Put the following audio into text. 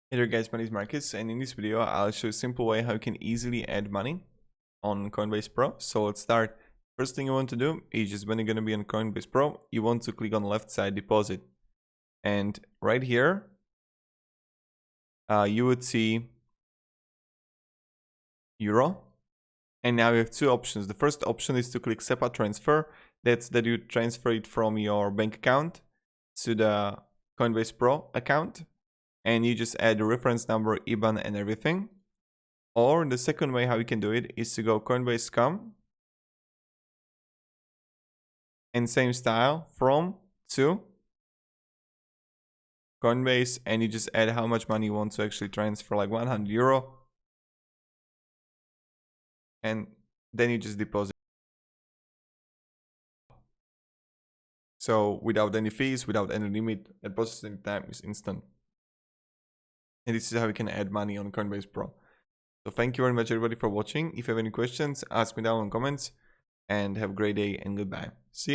Hey there guys, my name is Marcus, and in this video I'll show you a simple way how you can easily add money on Coinbase Pro. So let's start. First thing you want to do is just when you're going to be on Coinbase Pro, you want to click on the left side deposit. And right here, you would see Euro. And now you have two options. The first option is to click SEPA transfer. That's that you transfer it from your bank account to the Coinbase Pro account. And you just add the reference number, IBAN and everything. Or the second way how you can do it is to go Coinbase.com and same style from to Coinbase, and you just add how much money you want to actually transfer, like 100 euro, and then you just deposit. So without any fees, without any limit, the processing time is instant. And this is how you can add money on Coinbase Pro. So thank you very much everybody for watching. If you have any questions, ask me down in the comments, and have a great day and goodbye. See ya.